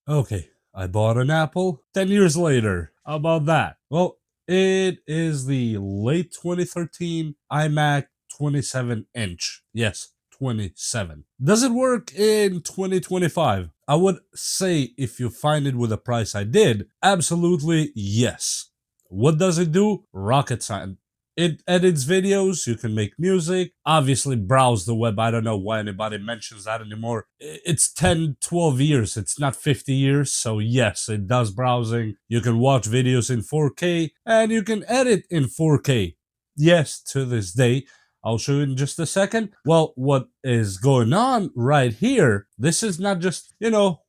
Okay, I bought an Apple 10 years later. How about that? Well, it is the late 2013 iMac 27 inch. Yes, 27. Does it work in 2025? I would say if you find it with the price I did, absolutely yes. What does it do? Rocket science. It edits videos, you can make music, obviously browse the web. I don't know why anybody mentions that anymore. It's 10, 12 years, it's not 50 years. So yes, it does browsing. You can watch videos in 4K and you can edit in 4K. Yes, to this day. I'll show you in just a second. Well, what is going on right here, this is not just,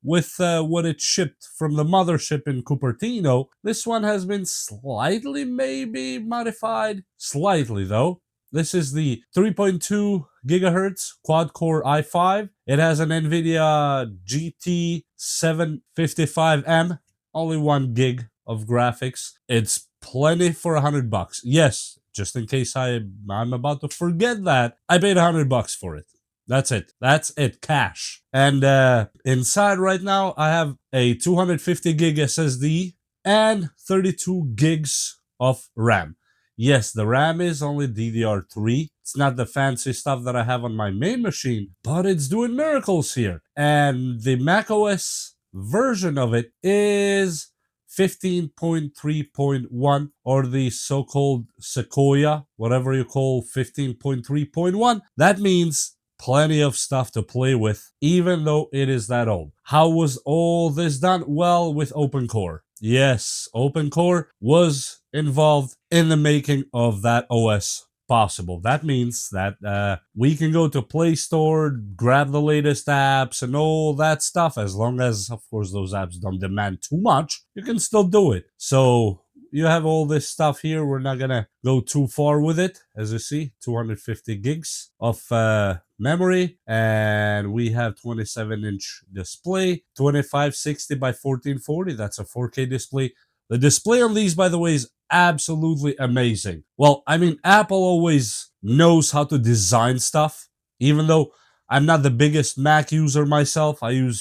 with what it shipped from the mothership in Cupertino. This one has been slightly maybe modified. Slightly, though. This is the 3.2 gigahertz quad-core i5. It has an NVIDIA GT 755M, only 1 gig of graphics. It's plenty for $100. Yes, just in case I'm about to forget that, I paid $100 for it. That's it. That's it. Cash. And inside right now, I have a 250 gig SSD and 32 gigs of RAM. Yes, the RAM is only DDR3. It's not the fancy stuff that I have on my main machine, but it's doing miracles here. And the macOS version of it is 15.3.1, or the so-called Sequoia, whatever you call 15.3.1. That means plenty of stuff to play with, even though it is that old. How was all this done? Well, with OpenCore. Yes, OpenCore was involved in the making of that OS possible. That means that we can go to Play Store, grab the latest apps and all that stuff. As long as, of course, those apps don't demand too much, you can still do it. So you have all this stuff here. We're not gonna go too far with it. As you see, 250 gigs of memory, and we have 27-inch display, 2560 by 1440. That's a 4K display. The display on these, by the way, is absolutely amazing. Well, I mean, Apple always knows how to design stuff, even though I'm not the biggest Mac user myself. I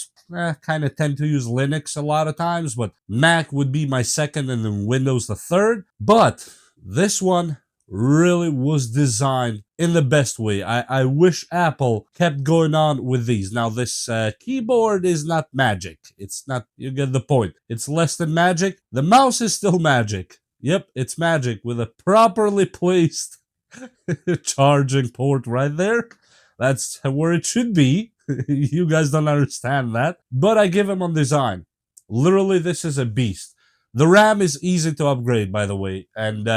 kind of tend to use Linux a lot of times, but Mac would be my second and then Windows the third. But this one really was designed in the best way. I wish Apple kept going on with these. Now, this keyboard is not magic. It's not, you get the point. It's less than magic. The mouse is still magic. Yep, it's magic with a properly placed charging port right there. That's where it should be. You guys don't understand that. But I give him on design. Literally, this is a beast. The RAM is easy to upgrade, by the way. And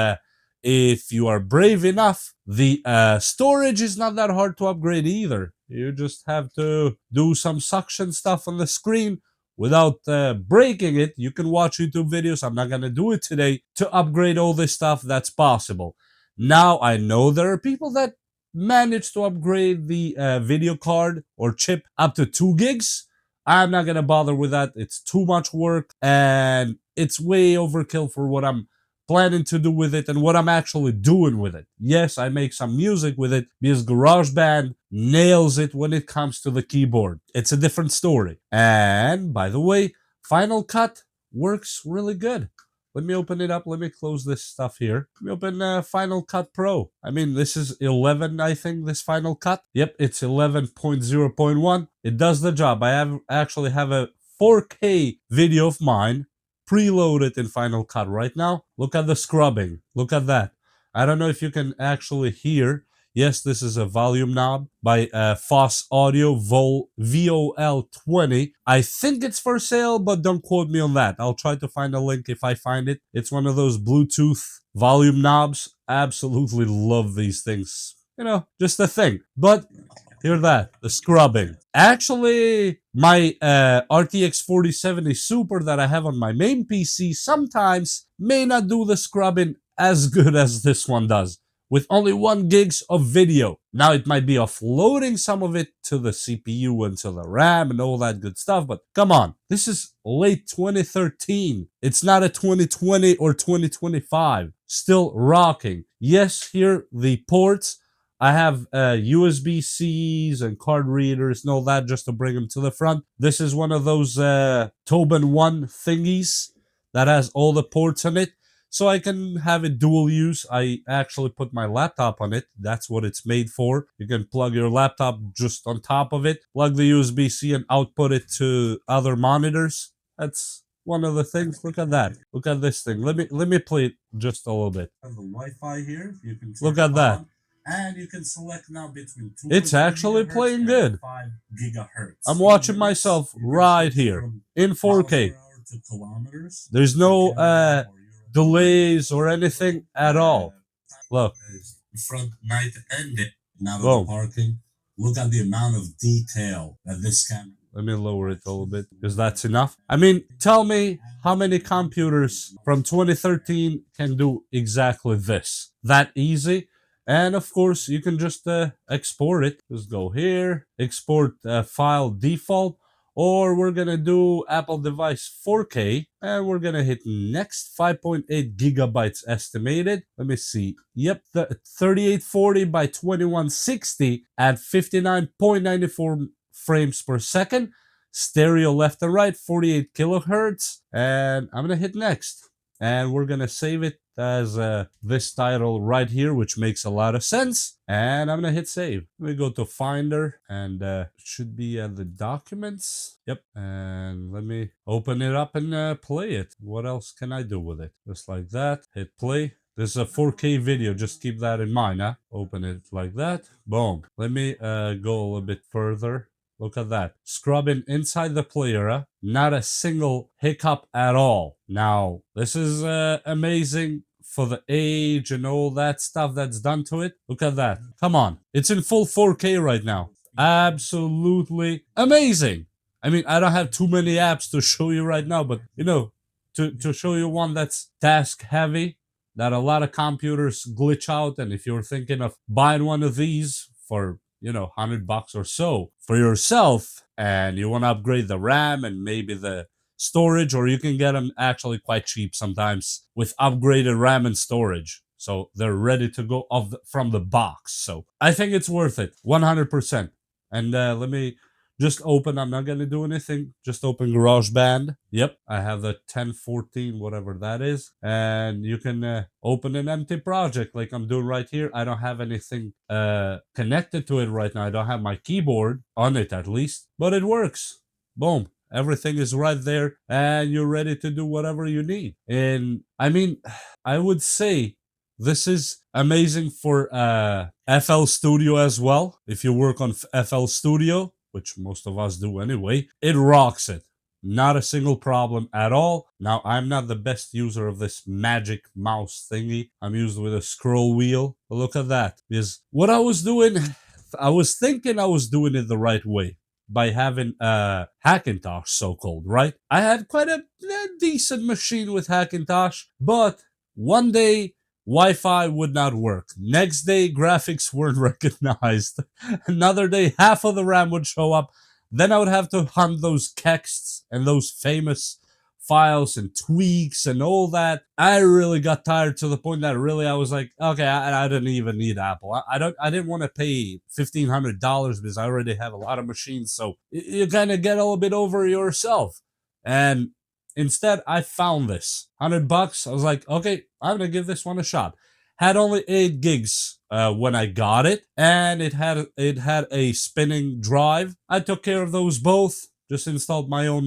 if you are brave enough, the storage is not that hard to upgrade either. You just have to do some suction stuff on the screen without breaking it. You can watch YouTube videos. I'm not going to do it today to upgrade all this stuff. That's possible. Now, I know there are people that manage to upgrade the video card or chip up to 2 gigs. I'm not going to bother with that. It's too much work and it's way overkill for what I'm planning to do with it and what I'm actually doing with it. Yes, I make some music with it because GarageBand nails it when it comes to the keyboard. It's a different story. And by the way, Final Cut works really good. Let me open it up. Let me close this stuff here. Let me open Final Cut Pro. I mean, this is 11, I think, this Final Cut. Yep, it's 11.0.1. It does the job. I actually have a 4K video of mine preloaded in Final Cut right now. Look at the scrubbing. Look at that. I don't know if you can actually hear. Yes, this is a volume knob by Foss Audio VOL20. I think it's for sale, but don't quote me on that. I'll try to find a link if I find it. It's one of those Bluetooth volume knobs. Absolutely love these things. Just a thing. But hear that, the scrubbing. Actually, my RTX 4070 Super that I have on my main PC sometimes may not do the scrubbing as good as this one does, with only 1 gigs of video. Now, it might be offloading some of it to the CPU and to the RAM and all that good stuff, but come on, this is late 2013. It's not a 2020 or 2025. Still rocking. Yes, here, the ports, I have USB-Cs and card readers and all that just to bring them to the front. This is one of those Tobin 1 thingies that has all the ports on it. So I can have it dual use. I actually put my laptop on it. That's what it's made for. You can plug your laptop just on top of it, plug the USB-C and output it to other monitors. That's one of the things. Look at that. Look at this thing. Let me play it just a little bit. I have the Wi-Fi here. You can look at that. And you can select now between 2. It's actually playing good. 5 gigahertz. I'm watching myself right here in 4K. There's no delays or anything at all. Look. Front, night, and day. Now the parking. Look at the amount of detail that this camera. Let me lower it a little bit because that's enough. I mean, tell me how many computers from 2013 can do exactly this. That easy. And of course, you can just export it. Just go here, export file default. Or we're going to do Apple device 4K, and we're going to hit next. 5.8 gigabytes estimated. Let me see. Yep, 3840 by 2160 at 59.94 frames per second. Stereo left and right, 48 kilohertz. And I'm going to hit next. And we're going to save it as this title right here, which makes a lot of sense. And I'm going to hit save. Let me go to Finder, and it should be at the documents. Yep. And let me open it up and play it. What else can I do with it? Just like that. Hit play. This is a 4K video. Just keep that in mind. Huh? Open it like that. Boom. Let me go a little bit further. Look at that. Scrubbing inside the player, not a single hiccup at all. Now, this is amazing for the age and all that stuff that's done to it. Look at that. Come on. It's in full 4K right now. Absolutely amazing. I mean, I don't have too many apps to show you right now, but, you know, to show you one that's task heavy, that a lot of computers glitch out, and if you're thinking of buying one of these for, you know, $100 or so for yourself, and you want to upgrade the RAM and maybe the storage, or you can get them actually quite cheap sometimes with upgraded RAM and storage. So they're ready to go from the box. So I think it's worth it, 100%. And let me just open. I'm not going to do anything. Just open GarageBand. Yep, I have the 1014, whatever that is. And you can open an empty project like I'm doing right here. I don't have anything connected to it right now. I don't have my keyboard on it, at least. But it works. Boom. Everything is right there. And you're ready to do whatever you need. And I mean, I would say this is amazing for FL Studio as well. If you work on FL Studio, which most of us do anyway, it rocks it. Not a single problem at all. Now, I'm not the best user of this magic mouse thingy. I'm used with a scroll wheel. But look at that. Because what I was doing, I was thinking I was doing it the right way by having Hackintosh, so-called, right? I had quite a decent machine with Hackintosh, but one day Wi-Fi would not work. Next day, graphics weren't recognized. Another day, half of the RAM would show up. Then I would have to hunt those kexts and those famous files and tweaks and all that. I really got tired to the point that really I was like, okay, I didn't even need Apple. I didn't want to pay $1,500 because I already have a lot of machines. So you kind of get a little bit over yourself. And instead, I found this $100. I was like, okay, I'm gonna give this one a shot. Had only 8 gigs when I got it, and it had a spinning drive. I took care of those both. Just installed my own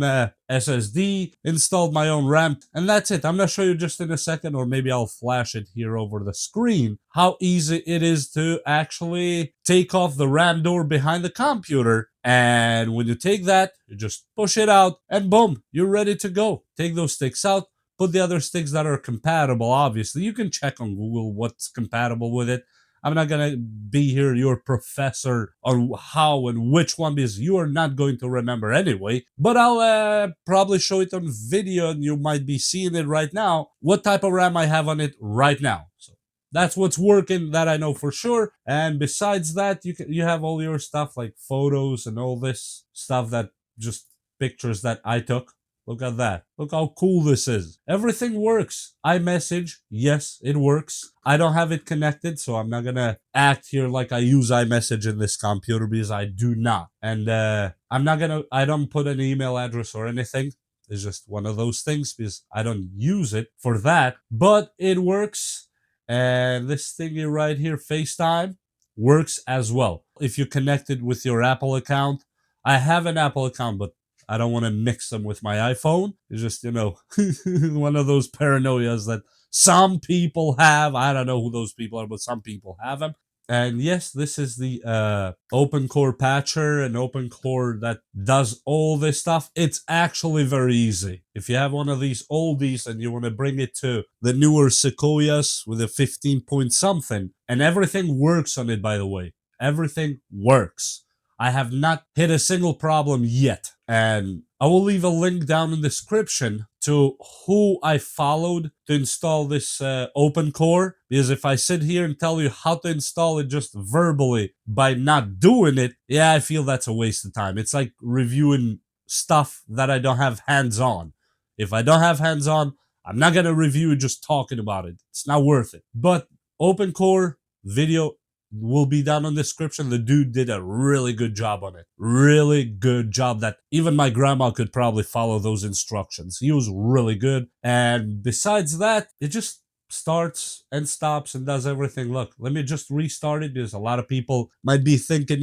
SSD, installed my own RAM, and that's it. I'm gonna show you just in a second, or maybe I'll flash it here over the screen, how easy it is to actually take off the RAM door behind the computer. And when you take that, you just push it out, and boom, you're ready to go. Take those sticks out, put the other sticks that are compatible, obviously. You can check on Google what's compatible with it. I'm not going to be here your professor on how and which one, because you are not going to remember anyway. But I'll probably show it on video, and you might be seeing it right now, what type of RAM I have on it right now. So that's what's working, that I know for sure. And besides that, you have all your stuff like photos and all this stuff, that just pictures that I took. Look at that. Look how cool this is. Everything works. iMessage, yes, it works. I don't have it connected, so I'm not gonna act here like I use iMessage in this computer because I do not. And I don't put an email address or anything. It's just one of those things because I don't use it for that, but it works. And this thingy right here, FaceTime, works as well. If you connect it with your Apple account, I have an Apple account, but I don't want to mix them with my iPhone. It's just, one of those paranoias that some people have. I don't know who those people are, but some people have them. And yes, this is the open core patcher, an open core that does all this stuff. It's actually very easy. If you have one of these oldies and you want to bring it to the newer Sequoias with a 15 point something, and everything works on it, by the way. Everything works. I have not hit a single problem yet. And I will leave a link down in the description to who I followed to install this open core. Because if I sit here and tell you how to install it just verbally by not doing it, yeah, I feel that's a waste of time. It's like reviewing stuff that I don't have hands on. If I don't have hands on, I'm not going to review it just talking about it. It's not worth it. But open core video will be down in the description. The dude did a really good job on it. Really good job that even my grandma could probably follow those instructions. He was really good. And besides that, it just starts and stops and does everything. Look, let me just restart it because a lot of people might be thinking,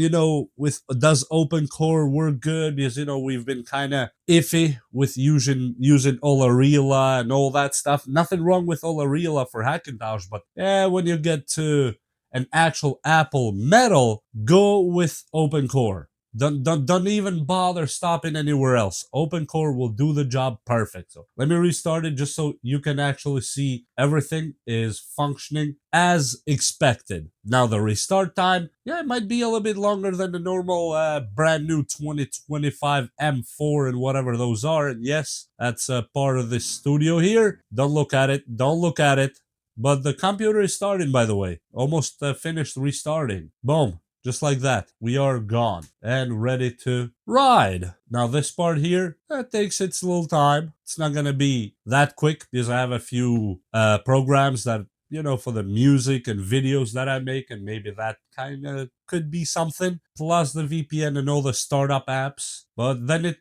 with does open core work good? Because we've been kind of iffy with using Olarila and all that stuff. Nothing wrong with Olarila for Hackintosh, but when you get to an actual Apple Metal, go with open core. Don't even bother stopping anywhere else. Open core will do the job perfect. So let me restart it just so you can actually see everything is functioning as expected. Now the restart time, it might be a little bit longer than the normal brand new 2025 M4 and whatever those are. And yes, that's a part of this studio here. Don't look at it. Don't look at it. But the computer is starting, by the way. Almost finished restarting. Boom. Just like that. We are gone and ready to ride. Now this part here, that takes its little time. It's not going to be that quick because I have a few programs that, for the music and videos that I make, and maybe that kind of could be something. Plus the VPN and all the startup apps. But then it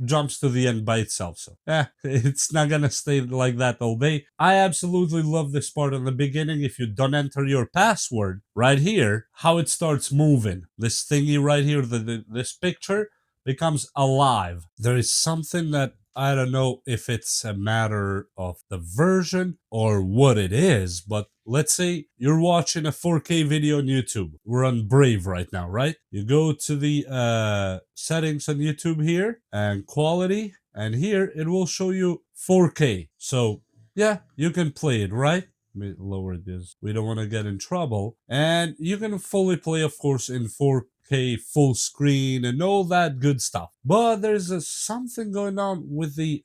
jumps to the end by itself. So, it's not gonna stay like that all day. I absolutely love this part in the beginning. If you don't enter your password right here, how it starts moving. This thingy right here, this picture becomes alive. There is something that I don't know if it's a matter of the version or what it is, but let's say you're watching a 4K video on YouTube. We're on Brave right now, right? You go to the settings on YouTube here and quality, and here it will show you 4K. So yeah, you can play it, right? Let me lower this. We don't want to get in trouble. And you can fully play, of course, in 4K full screen and all that good stuff. But there's something going on with the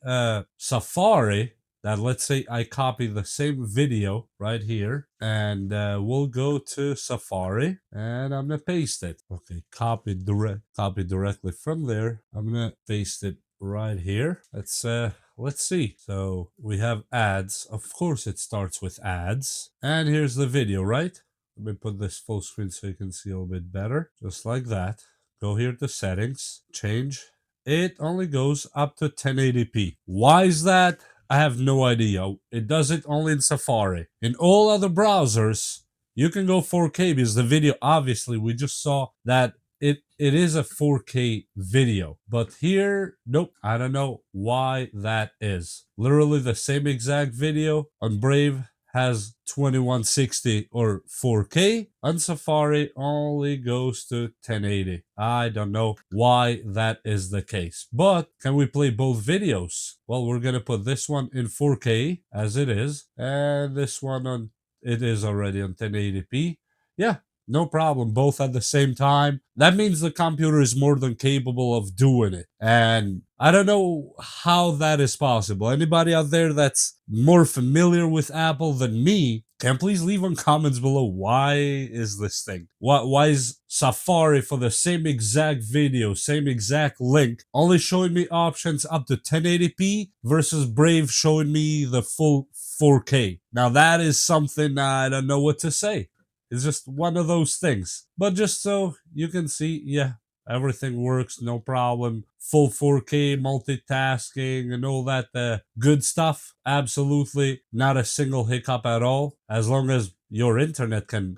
Safari that, let's say I copy the same video right here and we'll go to Safari and I'm gonna paste it. Okay, copy directly from there. I'm gonna paste it right here. Let's see. So we have ads. Of course it starts with ads. And here's the video, right? Let me put this full screen so you can see a little bit better. Just like that. Go here to settings, change. It only goes up to 1080p. Why is that? I have no idea. It does it only in Safari. In all other browsers, you can go 4K because the video, obviously, we just saw that it is a 4K video. But here, nope, I don't know why that is. Literally the same exact video on Brave has 2160 or 4K. On Safari only goes to 1080. I don't know why that is the case. But can we play both videos? Well, we're gonna put this one in 4K as it is, and this one on it is already on 1080p. Yeah, no problem, both at the same time. That means the computer is more than capable of doing it. And I don't know how that is possible. Anybody out there that's more familiar with Apple than me, can please leave in comments below, why is this thing? Why is Safari for the same exact video, same exact link, only showing me options up to 1080p versus Brave showing me the full 4K? Now that is something I don't know what to say. It's just one of those things. But just so you can see, yeah, everything works, no problem. Full 4K multitasking and all that good stuff. Absolutely not a single hiccup at all. As long as your internet can,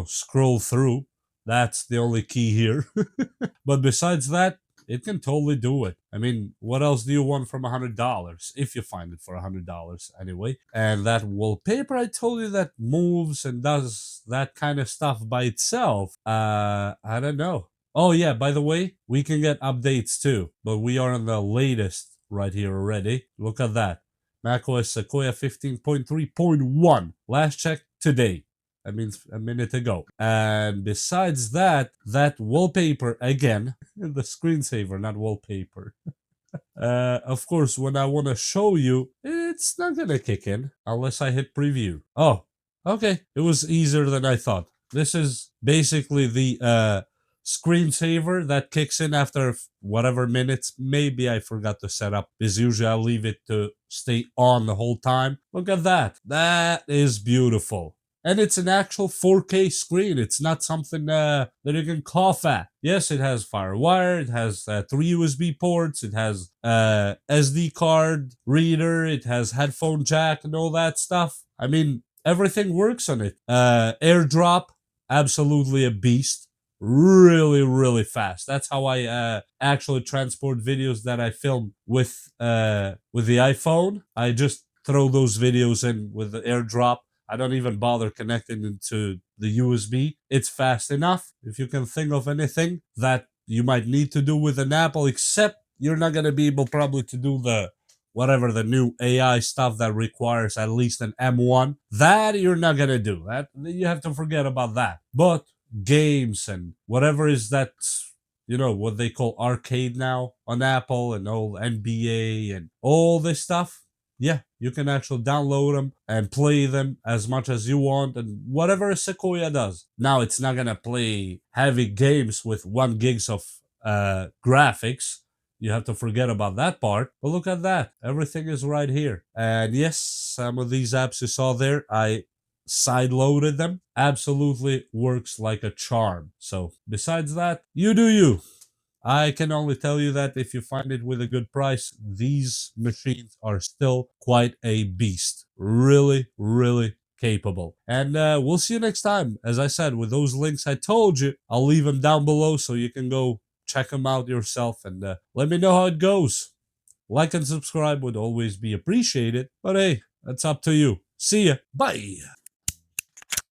scroll through. That's the only key here. But besides that, it can totally do it. I mean, what else do you want from $100? If you find it for $100 anyway. And that wallpaper I told you that moves and does that kind of stuff by itself. I don't know. Oh yeah, by the way, we can get updates too, but we are on the latest right here already. Look at that. macOS Sequoia 15.3.1. Last check today. That means a minute ago. And besides that, that wallpaper again, the screensaver, not wallpaper. Of course, when I want to show you, it's not gonna kick in unless I hit preview. Oh, okay. It was easier than I thought. This is basically the screensaver that kicks in after whatever minutes. Maybe I forgot to set up, because usually I leave it to stay on the whole time. Look at that. That is beautiful. And it's an actual 4K screen. It's not something that you can cough at. Yes, it has FireWire. It has 3 USB ports. It has SD card reader. It has headphone jack and all that stuff. I mean, everything works on it. AirDrop, absolutely a beast. Really, really fast. That's how I actually transport videos that I film with the iPhone. I just throw those videos in with the AirDrop. I don't even bother connecting into the USB. It's fast enough. If you can think of anything that you might need to do with an Apple, except you're not going to be able probably to do the whatever the new AI stuff that requires at least an M1, that you're not going to do. That you have to forget about that. But games and whatever is that, what they call arcade now on Apple, and all NBA and all this stuff, yeah, you can actually download them and play them as much as you want, and whatever Sequoia does. Now, it's not gonna play heavy games with 1 gigs of graphics. You have to forget about that part. But look at that. Everything is right here. And yes, some of these apps you saw there, I side-loaded them. Absolutely works like a charm. So besides that, you do you. I can only tell you that if you find it with a good price, these machines are still quite a beast. Really, really capable. And we'll see you next time. As I said, with those links I told you, I'll leave them down below so you can go check them out yourself, and let me know how it goes. Like and subscribe would always be appreciated. But hey, that's up to you. See ya. Bye.